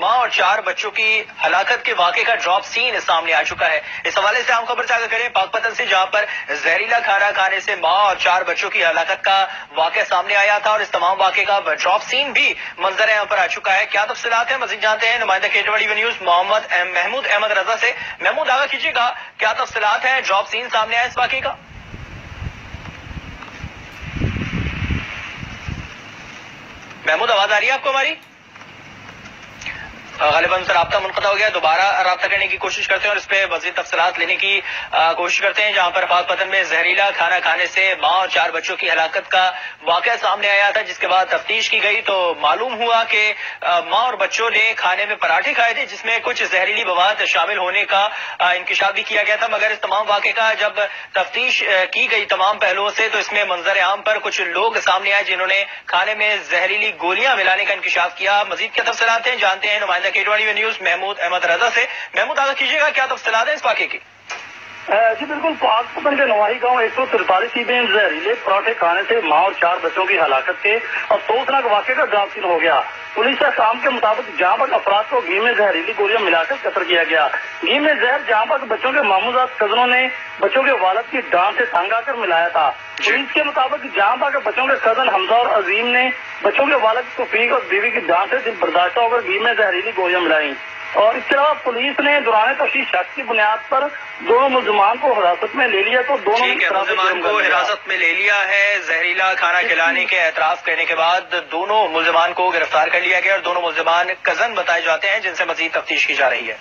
मां और 4 बच्चों की हलाकत के वाक़े का ड्रॉप सीन सामने आ चुका है। इस हवाले से हम खबर साझा करें पाकपतन से, जहां पर जहरीला खाना खाने से मां और 4 बच्चों की हलाकत का वाक़या सामने आया था और इस तमाम वाक़े का ड्रॉप सीन भी मंजर यहाँ पर आ चुका है। क्या तफसीलात है, मजीद जानते हैं नुमाइंदा केटवाड़ी न्यूज महमूद अहमद रजा से। महमूद, आगाह कीजिएगा, क्या तफसीलात है, ड्रॉप सीन सामने आया इस वाक़े का? महमूद, आवाज आ रही है आपको हमारी? गालिबन से राब्ता मुनक़ता हो गया, दोबारा राब्ता करने की कोशिश करते हैं और इस पे मज़ीद तफसीलात लेने की कोशिश करते हैं। जहां पर पाकपतन में जहरीला खाना खाने से मां और 4 बच्चों की हलाकत का वाक़या सामने आया था, जिसके बाद तफ्तीश की गई तो मालूम हुआ कि मां और बच्चों ने खाने में पराठे खाए थे जिसमें कुछ जहरीली मवाद शामिल होने का इंकिशाफ भी किया गया था। मगर इस तमाम वाक़े का जब तफ्तीश की गई तमाम पहलुओं से तो इसमें मंजर आम पर कुछ लोग सामने आए जिन्होंने खाने में जहरीली गोलियां मिलाने का इंकिशाफ किया। मज़ीद क्या तफसीलात हैं, जानते हैं नुमाइंदा केटवाड़ी न्यूज महमूद अहमद रजा से। महमूद, आगे कीजिएगा, क्या तफसीलात है इस वाक़े की? जी बिल्कुल, पाकपतन के नवाही गांव 143 में जहरीले पराठे खाने से मां और 4 बच्चों की हलाकत के अफसोसनाक वाक़े का ड्रॉप सीन हो गया। पुलिस के काम के मुताबिक जहां पर अफराद को घी में जहरीली गोलियां मिलाकर कत्ल किया गया। घी में जहर जहां पर बच्चों के मामूजात कजनों ने बच्चों के वालिद की डांट से तंग आकर मिलाया था। पुलिस के मुताबिक जहां पर बच्चों के कजन हमजा और अजीम ने बच्चों के वालिद तौफीक और बीवी की डांट से दिल बर्दाश्त होकर घी में जहरीली गोलियां मिलाई। और इसके अलावा पुलिस ने दौरान तफ्तीश शक की बुनियाद पर दोनों मुल्जिमान को हिरासत में ले लिया। तो दोनों मुल्जिमान को हिरासत में ले लिया है। जहरीला खाना खिलाने के एतराफ करने के बाद दोनों मुल्जिमान को गिरफ्तार कर लिया गया और दोनों मुल्जिमान कजन बताए जाते हैं जिनसे मजीद तफ्तीश की जा रही है।